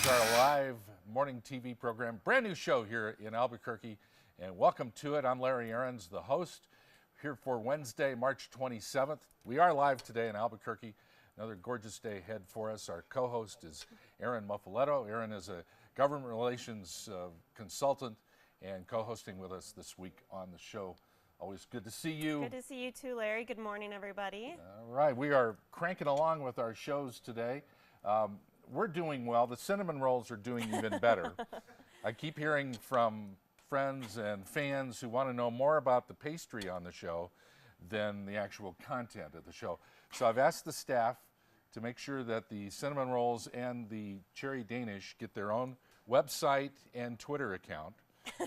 is our live morning TV program, brand new show here in Albuquerque, and welcome to it. I'm Larry Aarons, the host, here for Wednesday, March 27th. We are live today in Albuquerque. Another gorgeous day ahead for us. Our co-host is Aaron Muffaletto. Aaron is a government relations consultant and co-hosting with us this week on the show. Always good to see you. Good to see you too, Larry. Good morning, everybody. All right, we are cranking along with our shows today. We're doing well. The cinnamon rolls are doing even better. I keep hearing from friends and fans who want to know more about the pastry on the show than the actual content of the show. So I've asked the staff to make sure that the cinnamon rolls and the cherry Danish get their own website and Twitter account.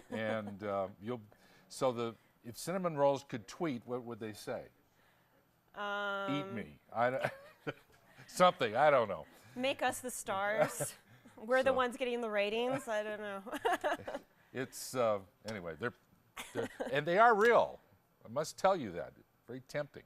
And if cinnamon rolls could tweet, what would they say? Eat me. Something, I don't know. Make us the stars. We're the ones getting the ratings. I don't know. It's anyway. And they are real. I must tell you that. Very tempting.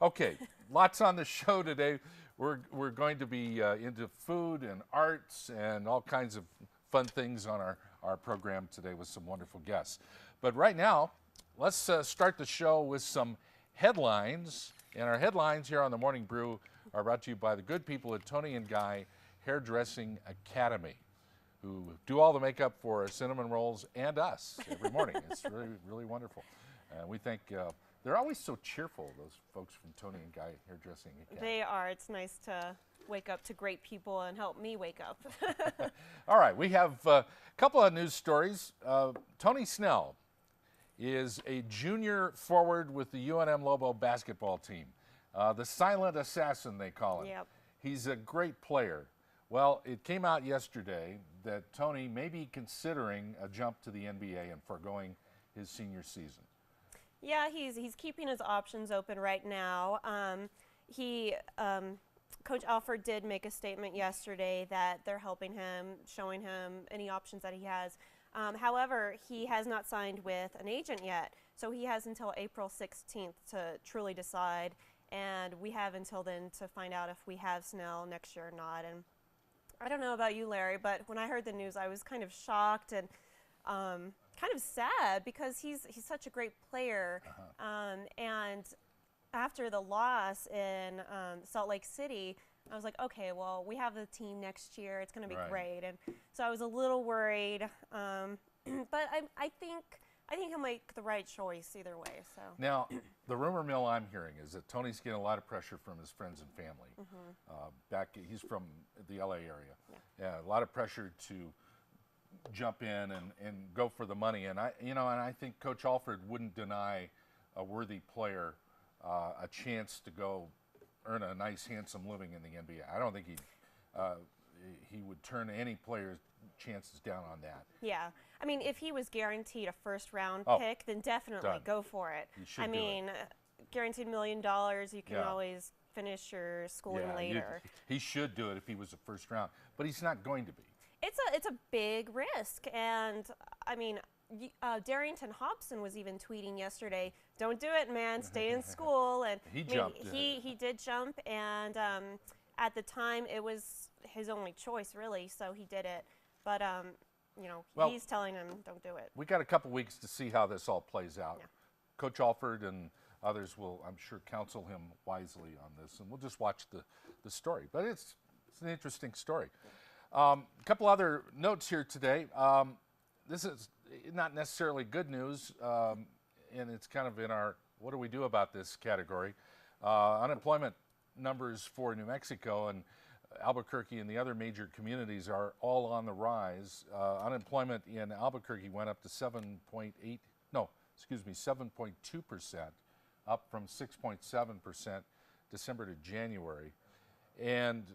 Okay, lots on the show today. We're going to be into food and arts and all kinds of fun things on our program today with some wonderful guests. But right now, let's start the show with some headlines. And our headlines here on the Morning Brew are brought to you by the good people at Tony and Guy Hairdressing Academy, who do all the makeup for cinnamon rolls and us every morning. It's really, really wonderful. And we think they're always so cheerful, those folks from Tony and Guy Hairdressing Academy. They are. It's nice to wake up to great people and help me wake up. All right, we have a couple of news stories. Tony Snell is a junior forward with the UNM Lobo basketball team. The silent assassin, they call him. Yep. He's a great player. Well, it came out yesterday that Tony may be considering a jump to the NBA and foregoing his senior season. Yeah, he's keeping his options open right now. Coach Alford did make a statement yesterday that they're helping him, showing him any options that he has. However, he has not signed with an agent yet, so he has until April 16th to truly decide, and we have until then to find out if we have Snell next year or not. And I don't know about you, Larry, but when I heard the news, I was kind of shocked and kind of sad because he's such a great player. And after the loss in Salt Lake City, I was like, okay, well, we have the team next year. It's going to be great. And so I was a little worried. But I think he'll make the right choice either way. So now, the rumor mill I'm hearing is that Tony's getting a lot of pressure from his friends and family. He's from the LA area. Yeah, a lot of pressure to jump in and go for the money. And I think Coach Alford wouldn't deny a worthy player a chance to go earn a nice, handsome living in the NBA. I don't think he would turn any player's chances down on that. Yeah. I mean, if he was guaranteed a first-round pick, then definitely go for it. I mean, guaranteed $1 million, you can always finish your schooling later. He should do it if he was a first round, but he's not going to be. It's a big risk, and I mean, Darrington Hobson was even tweeting yesterday, "Don't do it, man. Stay in school." And he jumped. He did jump, and at the time it was his only choice, really. So he did it. But he's telling him, "Don't do it." We got a couple weeks to see how this all plays out. Yeah. Coach Alford and others will, I'm sure, counsel him wisely on this, and we'll just watch the story. But it's an interesting story. A couple other notes here today. This is not necessarily good news, and it's kind of in our what do we do about this category. Unemployment numbers for New Mexico and Albuquerque and the other major communities are all on the rise. Unemployment in Albuquerque went up to 7.2%, up from 6.7% December to January. And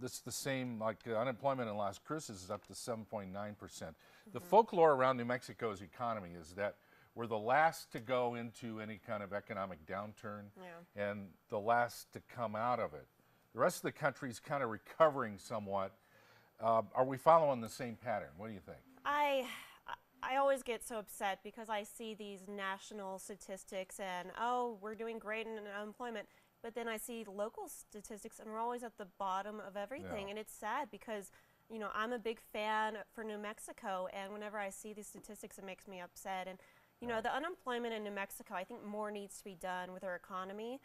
this is the same, like unemployment in Las Cruces is up to 7.9%. The folklore around New Mexico's economy is that we're the last to go into any kind of economic downturn and the last to come out of it. The rest of the country's kind of recovering somewhat. Are we following the same pattern? What do you think? I always get so upset because I see these national statistics and, oh, we're doing great in unemployment. But then I see local statistics and we're always at the bottom of everything. And it's sad because you know, I'm a big fan for New Mexico, and whenever I see these statistics, it makes me upset. And you know, the unemployment in New Mexico, I think more needs to be done with our economy.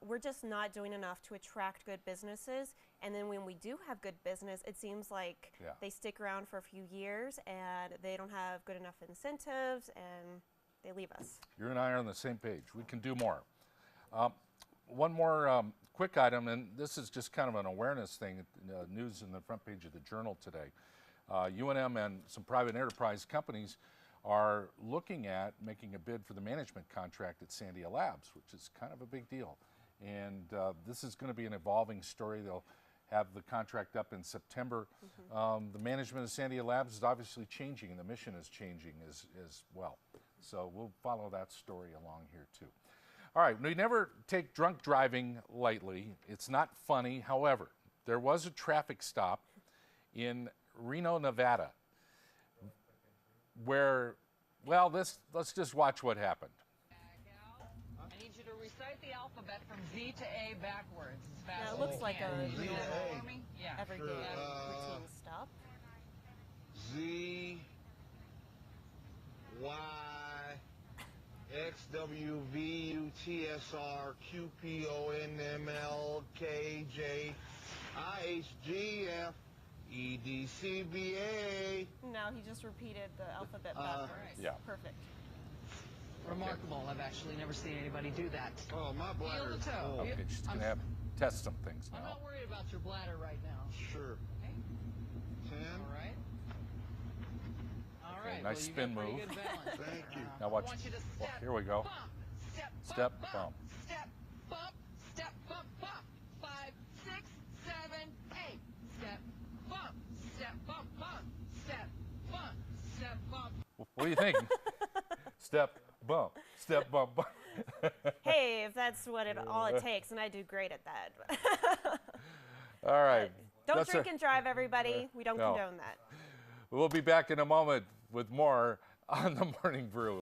We're just not doing enough to attract good businesses. And then when we do have good business, it seems like they stick around for a few years and they don't have good enough incentives and they leave us. You and I are on the same page. We can do more. One more quick item, and this is just kind of an awareness thing, news in the front page of the Journal today. UNM and some private enterprise companies are looking at making a bid for the management contract at Sandia Labs, which is kind of a big deal. And this is going to be an evolving story. They'll have the contract up in September. The management of Sandia Labs is obviously changing, and the mission is changing as well. So we'll follow that story along here too. All right, we never take drunk driving lightly. It's not funny. However, there was a traffic stop in Reno, Nevada, where, well, let's just watch what happened. I need you to recite the alphabet from Z to A backwards as fast Now, as it looks you like can. a Z to normal, A. Yeah. everyday routine stop. Z Y X W V U T S R Q P O N M L K J I H G F E D C B A. Now he just repeated the alphabet backwards. Yeah. Perfect. Remarkable. I've actually never seen anybody do that. Oh, my bladder's toe. full. Okay, she's going to have test some things I'm now. not worried about your bladder right now. Sure. Okay. 10. All right. All right. nice well, you spin got pretty move. good balance. Thank you. Now watch. I want you to Oh, step, here we go. bump, Step, bump, bump. step, bump, step, bump, bump. 5, 6, 7, 8. Step, bump, step, bump, bump. Step, bump, step, bump. What do you think? Step, bump. Step, bump, bump. Hey, if that's what all it takes, and I do great at that. All right. Don't That's drink our- and drive, everybody. We don't No. condone that. We'll be back in a moment with more on the Morning Brew.